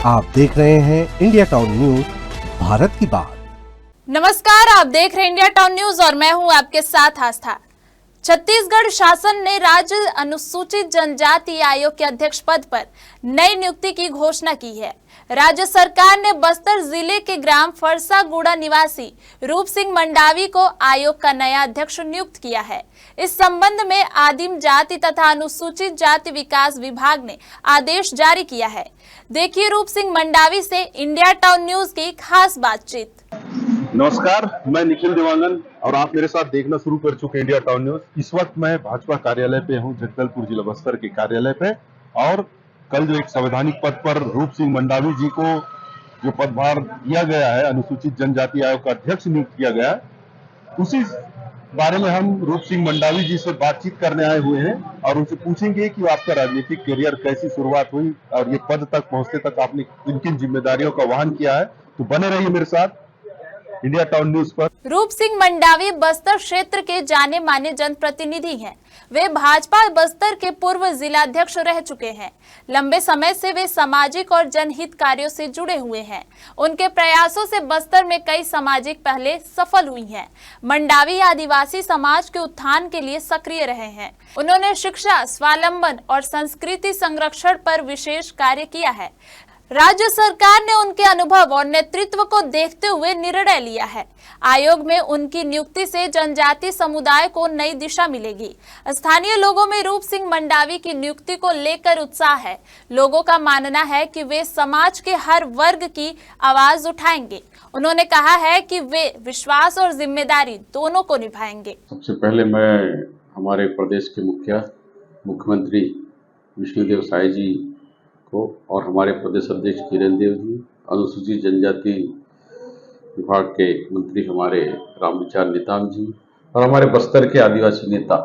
आप देख रहे हैं इंडिया टाउन न्यूज, भारत की बात। नमस्कार, आप देख रहे हैं इंडिया टाउन न्यूज और मैं हूं आपके साथ आस्था। छत्तीसगढ़ शासन ने राज्य अनुसूचित जनजाति आयोग के अध्यक्ष पद पर नई नियुक्ति की घोषणा की है। राज्य सरकार ने बस्तर जिले के ग्राम फरसागुड़ा निवासी रूप सिंह मंडावी को आयोग का नया अध्यक्ष नियुक्त किया है। इस संबंध में आदिम जाति तथा अनुसूचित जाति विकास विभाग ने आदेश जारी किया है। देखिए रूप सिंह मंडावी से इंडिया टाउन न्यूज की खास बातचीत। नमस्कार, मैं निखिल देवांगन और आप मेरे साथ देखना शुरू कर चुके इंडिया टाउन न्यूज। इस वक्त मैं भाजपा कार्यालय पे हूं, जगदलपुर जिला बस्तर के कार्यालय पे। और कल जो एक संवैधानिक पद पर रूप सिंह मंडावी जी को जो पदभार दिया गया है, अनुसूचित जनजाति आयोग का अध्यक्ष नियुक्त किया गया है, उसी बारे में हम रूप सिंह मंडावी जी से बातचीत करने आए हुए हैं और उनसे पूछेंगे कि आपका राजनीतिक करियर कैसी शुरुआत हुई और ये पद तक पहुंचने तक आपने किन किन जिम्मेदारियों का वहन किया है। तो बने रहिए मेरे साथ इंडिया टाउन न्यूज पर। रूप सिंह मंडावी बस्तर क्षेत्र के जाने माने जनप्रतिनिधि हैं। वे भाजपा बस्तर के पूर्व जिलाध्यक्ष रह चुके हैं। लंबे समय से वे सामाजिक और जनहित कार्यों से जुड़े हुए हैं। उनके प्रयासों से बस्तर में कई सामाजिक पहलें सफल हुई हैं। मंडावी आदिवासी समाज के उत्थान के लिए सक्रिय रहे हैं। उन्होंने शिक्षा, स्वावलंबन और संस्कृति संरक्षण पर विशेष कार्य किया है। राज्य सरकार ने उनके अनुभव और नेतृत्व को देखते हुए निर्णय लिया है। आयोग में उनकी नियुक्ति से जनजाति समुदाय को नई दिशा मिलेगी। स्थानीय लोगों में रूप सिंह मंडावी की नियुक्ति को लेकर उत्साह है। लोगों का मानना है कि वे समाज के हर वर्ग की आवाज उठाएंगे। उन्होंने कहा है कि वे विश्वास और जिम्मेदारी दोनों को निभाएंगे। सबसे पहले मैं हमारे प्रदेश के मुख्यमंत्री विष्णुदेव साय जी को और हमारे प्रदेश अध्यक्ष किरण देव जी, अनुसूचित जनजाति विभाग के मंत्री हमारे रामविचार नेताम जी और हमारे बस्तर के आदिवासी नेता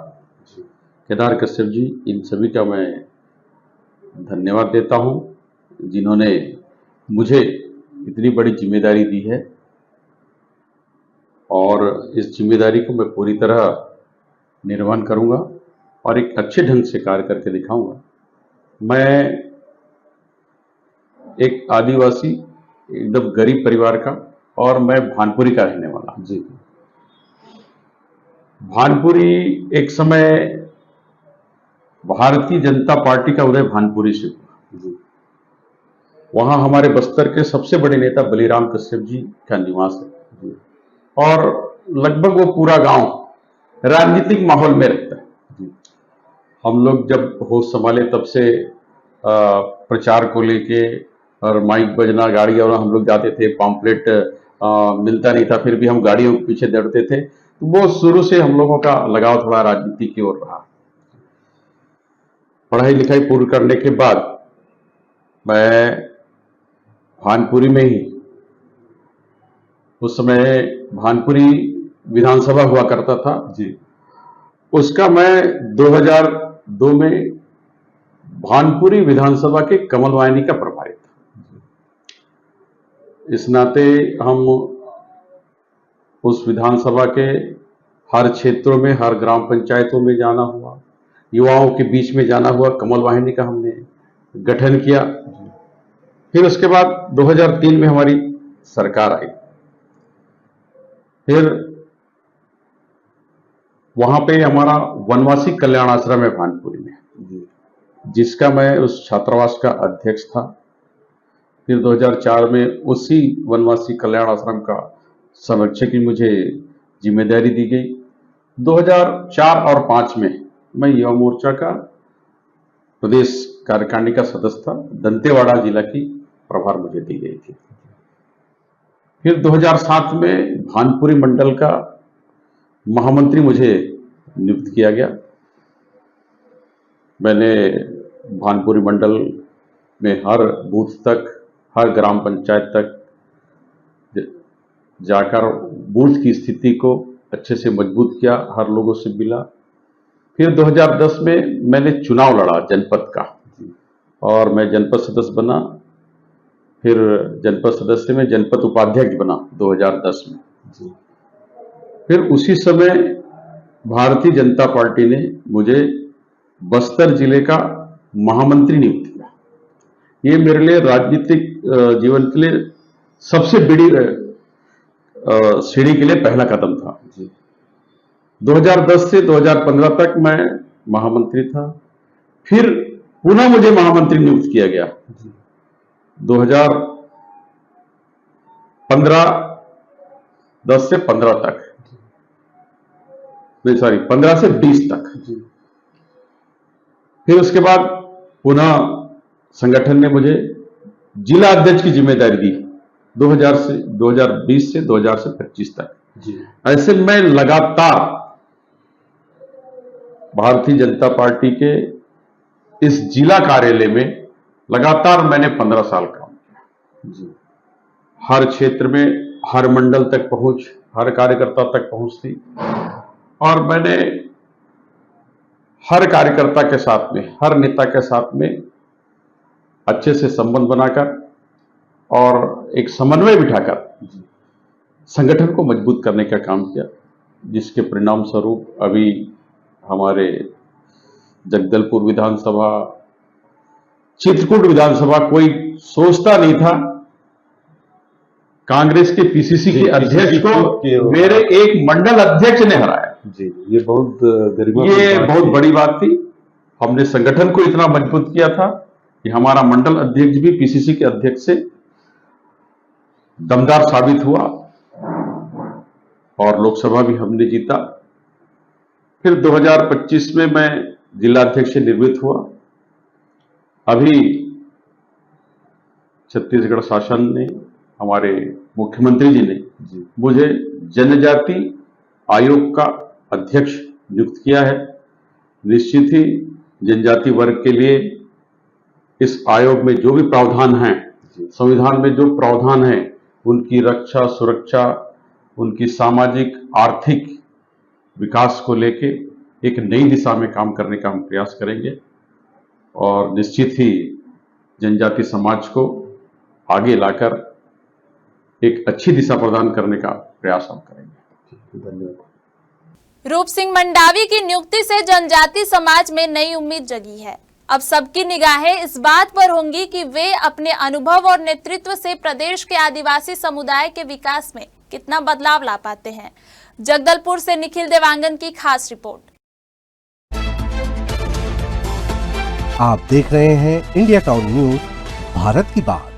केदार कश्यप जी, इन सभी का मैं धन्यवाद देता हूं, जिन्होंने मुझे इतनी बड़ी जिम्मेदारी दी है और इस जिम्मेदारी को मैं पूरी तरह निर्वहन करूंगा और एक अच्छे ढंग से कार्य करके दिखाऊंगा। मैं एक आदिवासी एकदम गरीब परिवार का और मैं भानपुरी का रहने वाला जी। भानपुरी एक समय भारतीय जनता पार्टी का उदय भानपुरी से हुआ। वहां हमारे बस्तर के सबसे बड़े नेता बलिराम कश्यप जी का निवास है और लगभग वो पूरा गांव राजनीतिक माहौल में रहता है। हम लोग जब होश संभाले तब से प्रचार को लेके और माइक बजना, गाड़ी और हम लोग जाते थे, पॉम्पलेट मिलता नहीं था, फिर भी हम गाड़ियों के पीछे दौड़ते थे। तो वो शुरू से हम लोगों का लगाव थोड़ा राजनीति की ओर रहा। पढ़ाई लिखाई पूरी करने के बाद मैं भानपुरी में ही, उस समय भानपुरी विधानसभा हुआ करता था जी, उसका मैं 2002 में भानपुरी विधानसभा के कमल वाहिनी का प्रभारी था। इस नाते हम उस विधानसभा के हर क्षेत्रों में, हर ग्राम पंचायतों में जाना हुआ, युवाओं के बीच में जाना हुआ। कमल वाहिनी का हमने गठन किया। फिर उसके बाद 2003 में हमारी सरकार आई। फिर वहां पे हमारा वनवासी कल्याण आश्रम है भानपुरी में, जिसका मैं उस छात्रावास का अध्यक्ष था। फिर 2004 में उसी वनवासी कल्याण आश्रम का संरक्षक की मुझे जिम्मेदारी दी गई। 2004 और 5 में मैं युवा मोर्चा का प्रदेश कार्यकारिणी का सदस्य था। दंतेवाड़ा जिला की प्रभार मुझे दी गई थी। फिर 2007 में भानपुरी मंडल का महामंत्री मुझे नियुक्त किया गया। मैंने भानपुरी मंडल में हर बूथ तक, हर ग्राम पंचायत तक जाकर बूथ की स्थिति को अच्छे से मजबूत किया, हर लोगों से मिला। फिर 2010 में मैंने चुनाव लड़ा जनपद का और मैं जनपद सदस्य बना। फिर जनपद सदस्य में जनपद उपाध्यक्ष बना 2010 में। फिर उसी समय भारतीय जनता पार्टी ने मुझे बस्तर जिले का महामंत्री नियुक्त किया। ये मेरे लिए राजनीतिक जीवन के लिए सबसे बड़ी सीढ़ी के लिए पहला कदम था। 2010 से 2015 तक मैं महामंत्री था, फिर पुनः मुझे महामंत्री नियुक्त किया गया 10 से 15 तक, नहीं सॉरी 15 से 20 तक। फिर उसके बाद पुनः संगठन ने मुझे जिला अध्यक्ष की जिम्मेदारी दी 2020 से 2025 तक। ऐसे मैं लगातार भारतीय जनता पार्टी के इस जिला कार्यालय में लगातार मैंने 15 साल काम किया। हर क्षेत्र में, हर मंडल तक पहुंच, हर कार्यकर्ता तक पहुंच थी, और मैंने हर कार्यकर्ता के साथ में, हर नेता के साथ में अच्छे से संबंध बनाकर और एक समन्वय बिठाकर संगठन को मजबूत करने का काम किया, जिसके परिणाम स्वरूप अभी हमारे जगदलपुर विधानसभा, चित्रकूट विधानसभा कोई सोचता नहीं था कांग्रेस के पीसीसी के अध्यक्ष को मेरे एक मंडल अध्यक्ष ने हराया। जी, ये बहुत बड़ी बात थी। हमने संगठन को इतना मजबूत किया था कि हमारा मंडल अध्यक्ष भी पीसीसी के अध्यक्ष से दमदार साबित हुआ और लोकसभा भी हमने जीता। फिर 2025 में मैं जिला अध्यक्ष से निर्मित हुआ। अभी छत्तीसगढ़ शासन ने, हमारे मुख्यमंत्री जी ने मुझे जनजाति आयोग का अध्यक्ष नियुक्त किया है। निश्चित ही जनजाति वर्ग के लिए इस आयोग में जो भी प्रावधान हैं, संविधान में जो प्रावधान हैं, उनकी रक्षा, सुरक्षा, उनकी सामाजिक आर्थिक विकास को लेके एक नई दिशा में काम करने का हम प्रयास करेंगे और निश्चित ही जनजाति समाज को आगे लाकर एक अच्छी दिशा प्रदान करने का प्रयास हम करेंगे। धन्यवाद। रूप सिंह मंडावी की नियुक्ति से जनजाति समाज में नई उम्मीद जगी है। अब सबकी निगाहें इस बात पर होंगी कि वे अपने अनुभव और नेतृत्व से प्रदेश के आदिवासी समुदाय के विकास में कितना बदलाव ला पाते हैं। जगदलपुर से निखिल देवांगन की खास रिपोर्ट। आप देख रहे हैं इंडिया टाउन न्यूज, भारत की बात।